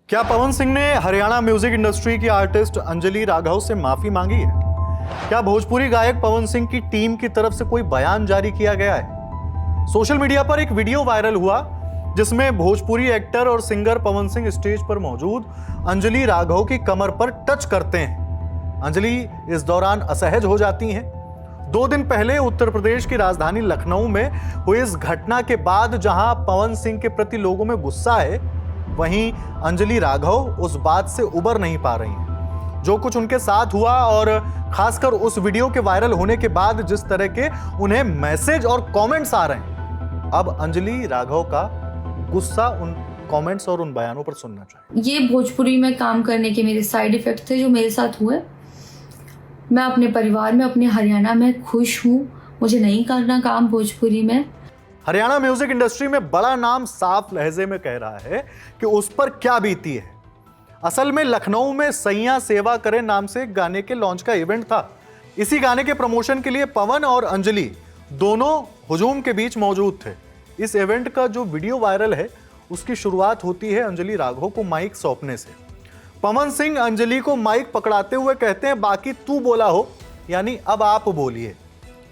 क्या पवन सिंह ने Haryana music industry की आर्टिस्ट अंजलि राघव से माफी मांगी है? क्या भोजपुरी गायक पवन सिंह की टीम की तरफ से कोई बयान जारी किया गया है? सोशल मीडिया पर एक वीडियो वायरल हुआ जिसमें भोजपुरी एक्टर और सिंगर पवन सिंह स्टेज पर मौजूद अंजलि राघव की कमर पर टच करते हैं। अंजलि इस दौरान असहज हो जाती हैं। 2 दिन पहले उत्तर प्रदेश की राजधानी लखनऊ में हुई इस घटना के बाद जहां पवन सिंह के प्रति लोगों में गुस्सा है, वहीं अंजलि राघव उस बात से उबर नहीं पा रही हैं। जो कुछ उनके साथ हुआ और खासकर उस वीडियो के वायरल होने के बाद जिस तरह के उन्हें मैसेज और कमेंट्स आ रहे हैं, अब अंजलि राघव का गुस्सा उन कमेंट्स और उन बयानों पर सुनना चाहिए। ये भोजपुरी में काम करने के मेरे साइड इफेक्ट थे जो मेरे साथ हुए। मैं अपने परिवार में, अपने हरियाणा में खुश हूँ। मुझे नहीं करना काम भोजपुरी में। हरियाणा म्यूजिक इंडस्ट्री में बड़ा नाम साफ लहजे में कह रहा है कि उस पर क्या बीती है। असल में लखनऊ में सैया सेवा करे नाम से एक गाने के लॉन्च का इवेंट था। इसी गाने के प्रमोशन के लिए पवन और अंजलि दोनों हुजूम के बीच मौजूद थे। इस इवेंट का जो वीडियो वायरल है उसकी शुरुआत होती है अंजलि राघव को माइक सौंपने से। पवन सिंह अंजलि को माइक पकड़ाते हुए कहते हैं, बाकी तू बोला हो, यानी अब आप बोलिए।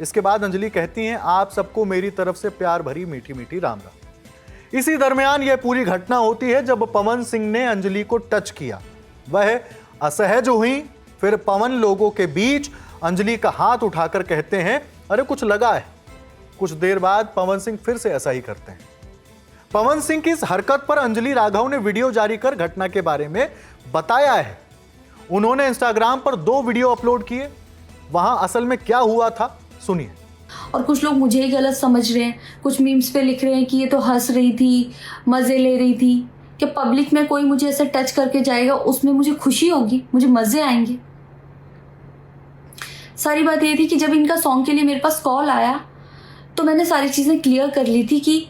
इसके बाद अंजलि कहती हैं, आप सबको मेरी तरफ से प्यार भरी मीठी मीठी राम राम। इसी दरमियान यह पूरी घटना होती है जब पवन सिंह ने अंजलि को टच किया। वह असहज हुई। फिर पवन लोगों के बीच अंजलि का हाथ उठाकर कहते हैं, अरे कुछ लगा है। कुछ देर बाद पवन सिंह फिर से ऐसा ही करते हैं। पवन सिंह की इस हरकत पर अंजलि राघव ने वीडियो जारी कर घटना के बारे में बताया है। उन्होंने इंस्टाग्राम पर 2 वीडियो अपलोड किए। वहां असल में क्या हुआ था सुनिए। और कुछ लोग मुझे ही गलत समझ रहे हैं। कुछ मीम्स पे लिख रहे हैं कि ये तो हंस रही थी, मजे ले रही थी। कि पब्लिक में कोई मुझे ऐसे टच करके जाएगा, उसमें मुझे खुशी होगी, मुझे मजे आएंगे। सारी बात ये थी कि जब इनका सॉन्ग के लिए मेरे पास कॉल आया तो मैंने सारी चीज़ें क्लियर कर ली थी कि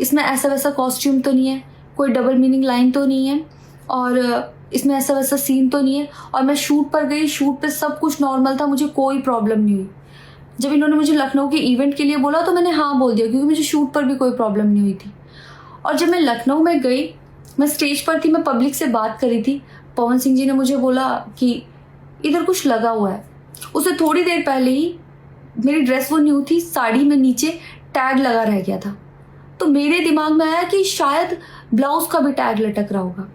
इसमें ऐसा वैसा कॉस्ट्यूम तो नहीं है, कोई डबल मीनिंग लाइन तो नहीं है, और इसमें ऐसा वैसा सीन तो नहीं है। और मैं शूट पर गई, शूट पे सब कुछ नॉर्मल था, मुझे कोई प्रॉब्लम नहीं हुई। जब इन्होंने मुझे लखनऊ के इवेंट के लिए बोला तो मैंने हाँ बोल दिया, क्योंकि मुझे शूट पर भी कोई प्रॉब्लम नहीं हुई थी। और जब मैं लखनऊ में गई, मैं स्टेज पर थी, मैं पब्लिक से बात कर रही थी। पवन सिंह जी ने मुझे बोला कि इधर कुछ लगा हुआ है। उससे थोड़ी देर पहले ही मेरी ड्रेस वो न्यू थी, साड़ी में नीचे टैग लगा रह गया था। तो मेरे दिमाग में आया कि शायद ब्लाउज का भी टैग लटक रहा होगा।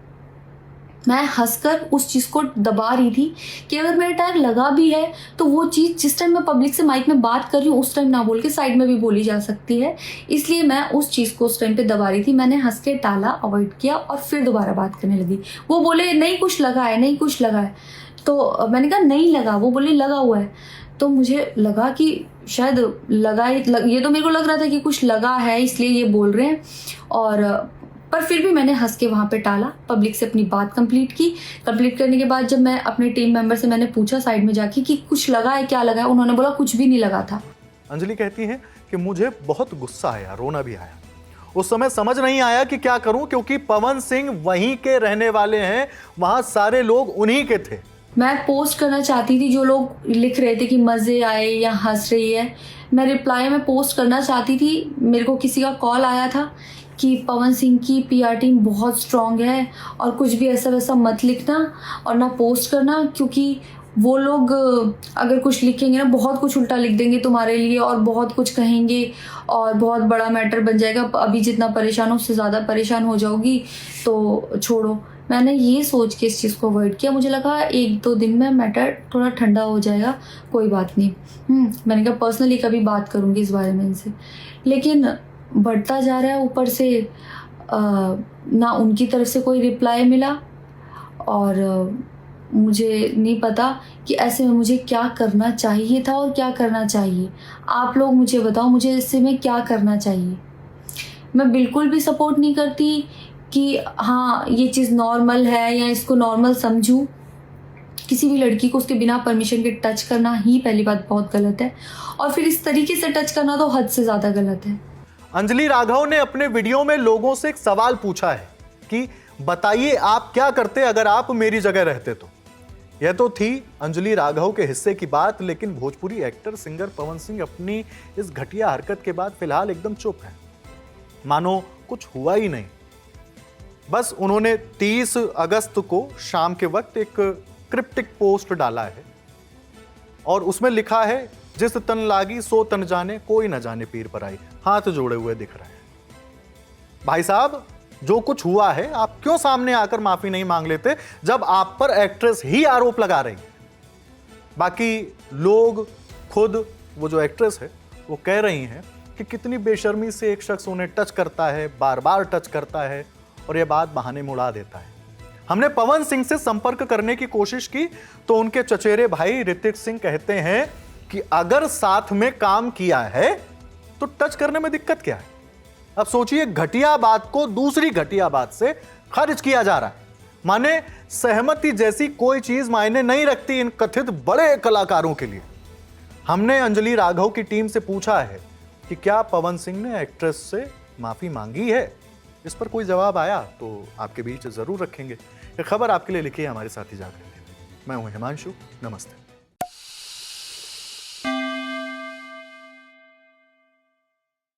मैं हंसकर उस चीज़ को दबा रही थी कि अगर मेरा टैग लगा भी है तो वो चीज़ जिस टाइम मैं पब्लिक से माइक में बात कर रही हूँ उस टाइम ना बोल के साइड में भी बोली जा सकती है। इसलिए मैं उस चीज़ को उस टाइम पे दबा रही थी। मैंने हंस के टाला, अवॉइड किया और फिर दोबारा बात करने लगी। वो बोले नहीं कुछ लगा है, नहीं कुछ लगा है। तो मैंने कहा नहीं लगा। वो बोले लगा हुआ है। तो मुझे लगा कि शायद लगा ये तो मेरे को लग रहा था कि कुछ लगा है, इसलिए ये बोल रहे हैं। और पर फिर भी मैंने हंस के वहाँ पे टाला, पब्लिक से अपनी बात कंप्लीट की। कंप्लीट करने के बाद जब मैं अपने टीम मेंबर से मैंने पूछा साइड में जाके कि कुछ लगा है, क्या लगा है, उन्होंने बोला कुछ भी नहीं लगा था। अंजलि कहती हैं कि मुझे बहुत गुस्सा आया, रोना भी आया। उस समय समझ नहीं आया कि क्या करूं, क्योंकि पवन सिंह वहीं के रहने वाले हैं, वहां सारे लोग उन्हीं के थे। मैं पोस्ट करना चाहती थी, जो लोग लिख रहे थे कि मज़े आए या हंस रही है, मैं रिप्लाई में पोस्ट करना चाहती थी। मेरे को किसी का कॉल आया था कि पवन सिंह की पीआर टीम बहुत स्ट्रांग है और कुछ भी ऐसा वैसा मत लिखना और ना पोस्ट करना, क्योंकि वो लोग अगर कुछ लिखेंगे ना बहुत कुछ उल्टा लिख देंगे तुम्हारे लिए और बहुत कुछ कहेंगे और बहुत बड़ा मैटर बन जाएगा। अभी जितना परेशान हो उससे ज़्यादा परेशान हो जाओगी, तो छोड़ो। मैंने ये सोच के इस चीज़ को अवॉइड किया। मुझे लगा 1-2 दिन में मैटर थोड़ा ठंडा हो जाएगा, कोई बात नहीं। मैंने कहा पर्सनली कभी बात करूँगी इस बारे में इनसे। लेकिन बढ़ता जा रहा है। ऊपर से ना उनकी तरफ से कोई रिप्लाई मिला और मुझे नहीं पता कि ऐसे में मुझे क्या करना चाहिए था और क्या करना चाहिए। आप लोग मुझे बताओ, मुझे इससे में क्या करना चाहिए। मैं बिल्कुल भी सपोर्ट नहीं करती कि हाँ ये चीज़ नॉर्मल है या इसको नॉर्मल समझूं। किसी भी लड़की को उसके बिना परमिशन के टच करना ही पहली बात बहुत गलत है, और फिर इस तरीके से टच करना तो हद से ज़्यादा गलत है। अंजलि राघव ने अपने वीडियो में लोगों से एक सवाल पूछा है कि बताइए आप क्या करते अगर आप मेरी जगह रहते तो। यह तो थी अंजलि राघव के हिस्से की बात, लेकिन भोजपुरी एक्टर सिंगर पवन सिंह अपनी इस घटिया हरकत के बाद फिलहाल एकदम चुप है, मानो कुछ हुआ ही नहीं। बस उन्होंने 30 अगस्त को शाम के वक्त एक क्रिप्टिक पोस्ट डाला है और उसमें लिखा है, जिस तन लागी सो तन जाने, कोई न जाने पीर पर आई। हाथ जोड़े हुए दिख रहे हैं। भाई साहब, जो कुछ हुआ है आप क्यों सामने आकर माफी नहीं मांग लेते जब आप पर एक्ट्रेस ही आरोप लगा रही है? बाकी लोग खुद, वो जो एक्ट्रेस है वो कह रही हैं कि कितनी बेशर्मी से एक शख्स उन्हें टच करता है, बार बार टच करता है और यह बात बहाने में उड़ा देता है। हमने पवन सिंह से संपर्क करने की कोशिश की तो उनके चचेरे भाई ऋतिक सिंह कहते हैं कि अगर साथ में काम किया है तो टच करने में दिक्कत क्या है। अब सोचिए, घटिया बात को दूसरी घटिया बात से खारिज किया जा रहा है। माने सहमति जैसी कोई चीज मायने नहीं रखती इन कथित बड़े कलाकारों के लिए। हमने अंजलि राघव की टीम से पूछा है कि क्या पवन सिंह ने एक्ट्रेस से माफी मांगी है। इस पर कोई जवाब आया तो आपके बीच जरूर रखेंगे। ये खबर आपके लिए लिखी है हमारे साथी जागरण ने। मैं हूं हिमांशु, नमस्ते।